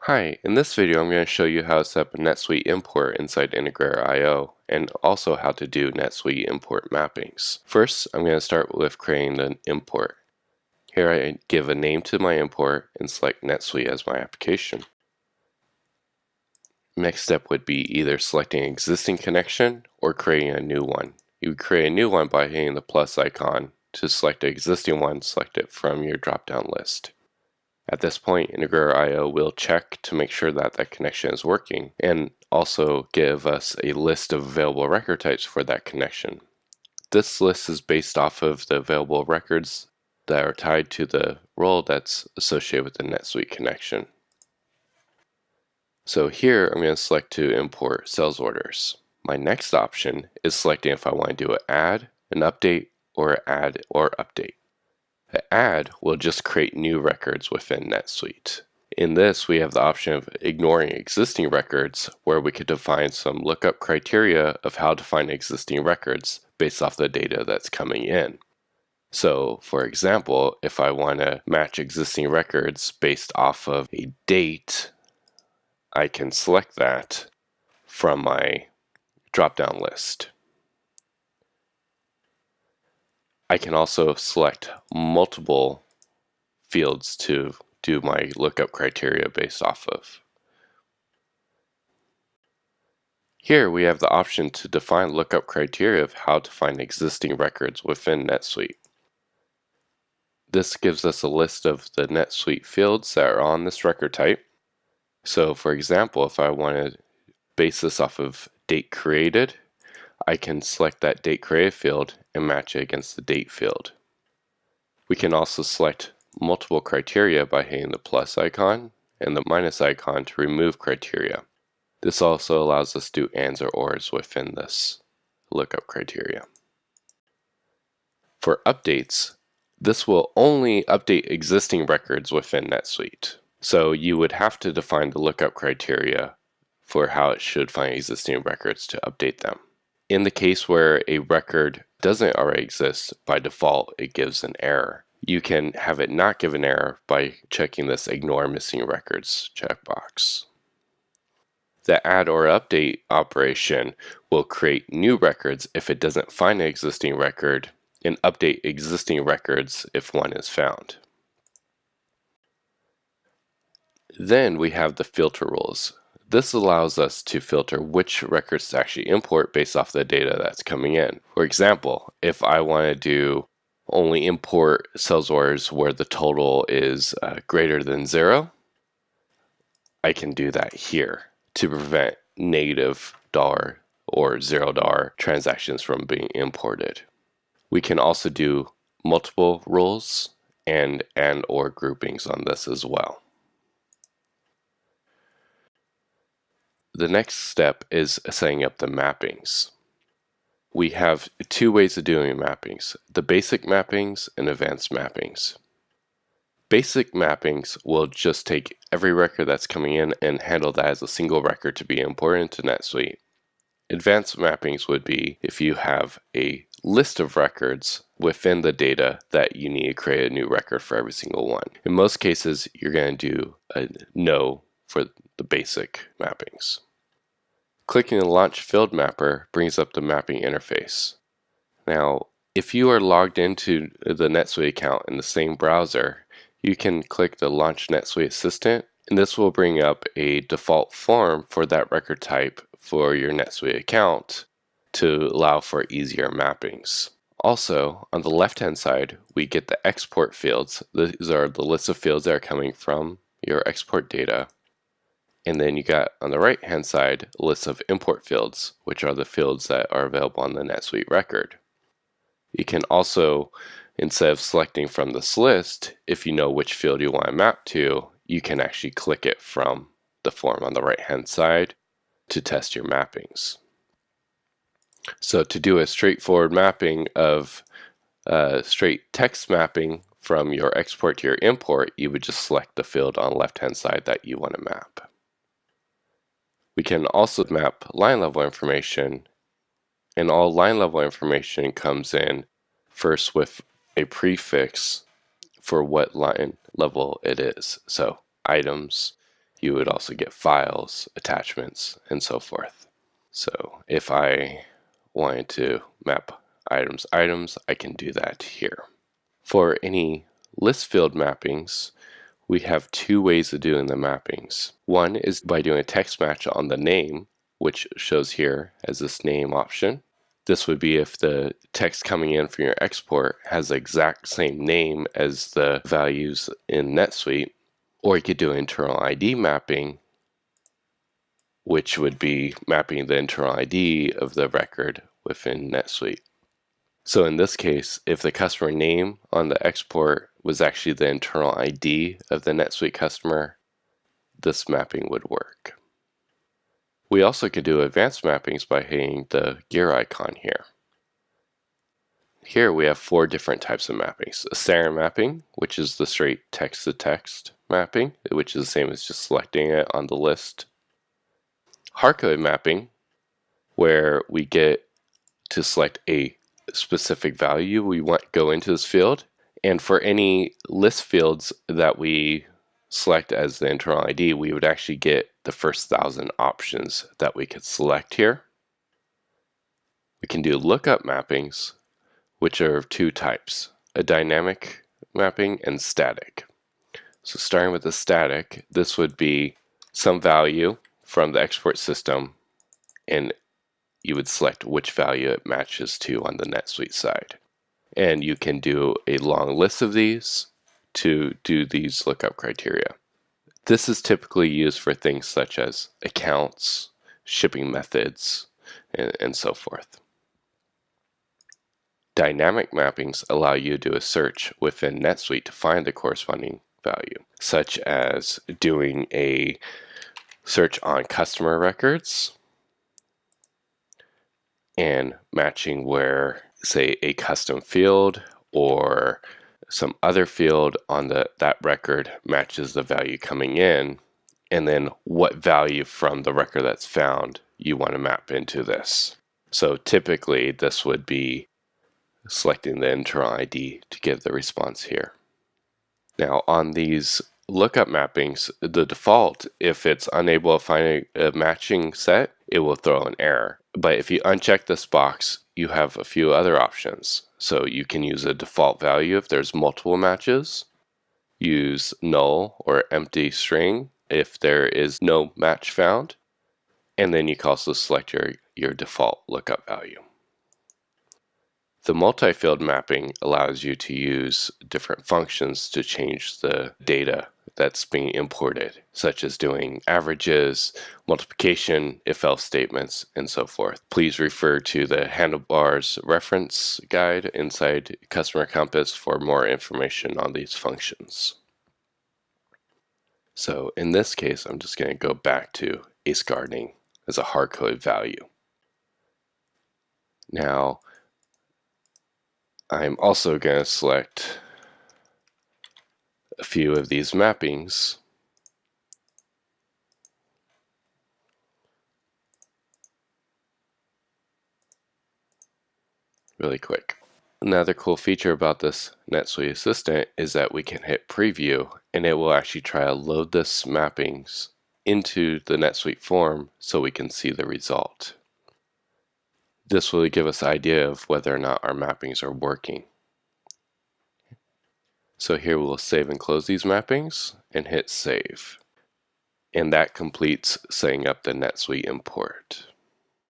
Hi, in this video I'm going to show you how to set up a NetSuite import inside Integrator.io and also how to do NetSuite import mappings. First, I'm going to start with creating an import. Here I give a name to my import and select NetSuite as my application. Next step would be either selecting an existing connection or creating a new one. You would create a new one by hitting the plus icon. To select the existing one, select it from your drop-down list. At this point, Integrator.io will check to make sure that that connection is working and also give us a list of available record types for that connection. This list is based off of the available records that are tied to the role that's associated with the NetSuite connection. So here I'm going to select to import sales orders. My next option is selecting if I want to do an add, an update, or add or update. The add will just create new records within NetSuite. In this, we have the option of ignoring existing records, where we could define some lookup criteria of how to find existing records based off the data that's coming in. So, for example, if I want to match existing records based off of a date, I can select that from my drop-down list. I can also select multiple fields to do my lookup criteria based off of. Here we have the option to define lookup criteria of how to find existing records within NetSuite. This gives us a list of the NetSuite fields that are on this record type. So for example, if I want to base this off of date created, I can select that date created field and match it against the date field. We can also select multiple criteria by hitting the plus icon and the minus icon to remove criteria. This also allows us to do ands or ors within this lookup criteria. For updates, this will only update existing records within NetSuite. So you would have to define the lookup criteria for how it should find existing records to update them. In the case where a record doesn't already exist, by default it gives an error. You can have it not give an error by checking this Ignore Missing Records checkbox. The add or update operation will create new records if it doesn't find an existing record and update existing records if one is found. Then we have the filter rules. This allows us to filter which records to actually import based off the data that's coming in. For example, if I want to do only import sales orders where the total is greater than 0, I can do that here to prevent negative dollar or $0 transactions from being imported. We can also do multiple rules and or groupings on this as well. The next step is setting up the mappings. We have two ways of doing mappings, the basic mappings and advanced mappings. Basic mappings will just take every record that's coming in and handle that as a single record to be imported into NetSuite. Advanced mappings would be if you have a list of records within the data that you need to create a new record for every single one. In most cases, you're going to do a no for the basic mappings. Clicking the Launch Field Mapper brings up the mapping interface. Now, if you are logged into the NetSuite account in the same browser, you can click the Launch NetSuite Assistant, and this will bring up a default form for that record type for your NetSuite account to allow for easier mappings. Also, on the left-hand side, we get the export fields. These are the list of fields that are coming from your export data. And then you got on the right hand side a list of import fields, which are the fields that are available on the NetSuite record. You can also, instead of selecting from this list, if you know which field you want to map to, you can actually click it from the form on the right hand side to test your mappings. So to do a straightforward mapping of straight text mapping from your export to your import, you would just select the field on the left hand side that you want to map. We can also map line level information, and all line level information comes in first with a prefix for what line level it is. So items, You would also get files, attachments, and so forth. So if I wanted to map items, I can do that here. For any list field mappings, we have two ways of doing the mappings. One is by doing a text match on the name, which shows here as this name option. This would be if the text coming in from your export has the exact same name as the values in NetSuite. Or you could do internal ID mapping, which would be mapping the internal ID of the record within NetSuite. So in this case, if the customer name on the export was actually the internal ID of the NetSuite customer, this mapping would work. We also could do advanced mappings by hitting the gear icon here. Here we have 4 different types of mappings. A standard mapping, which is the straight text-to-text mapping, which is the same as just selecting it on the list. Hardcoded mapping, where we get to select a specific value we want go into this field, and for any list fields that we select as the internal ID, we would actually get the first 1,000 options that we could select here. We can do lookup mappings, which are of 2 types, a dynamic mapping and static. So starting with the static, this would be some value from the export system, and you would select which value it matches to on the NetSuite side. And you can do a long list of these to do these lookup criteria. This is typically used for things such as accounts, shipping methods, and so forth. Dynamic mappings allow you to do a search within NetSuite to find the corresponding value, such as doing a search on customer records and matching where, say, a custom field or some other field on that record matches the value coming in, and then what value from the record that's found you want to map into this. So typically this would be selecting the internal ID to give the response here. Now on these lookup mappings, the default, if it's unable to find a matching set, it will throw an error. But if you uncheck this box, you have a few other options. So you can use a default value if there's multiple matches, use null or empty string if there is no match found, and then you can also select your default lookup value. The multi-field mapping allows you to use different functions to change the data that's being imported, such as doing averages, multiplication, if-else statements, and so forth. Please refer to the handlebars reference guide inside Customer Compass for more information on these functions. So in this case, I'm just going to go back to ACE gardening as a hard-coded value. Now, I'm also going to select a few of these mappings really quick. Another cool feature about this NetSuite Assistant is that we can hit preview and it will actually try to load this mappings into the NetSuite form so we can see the result. This will give us an idea of whether or not our mappings are working. So here we'll save and close these mappings and hit save. And that completes setting up the NetSuite import.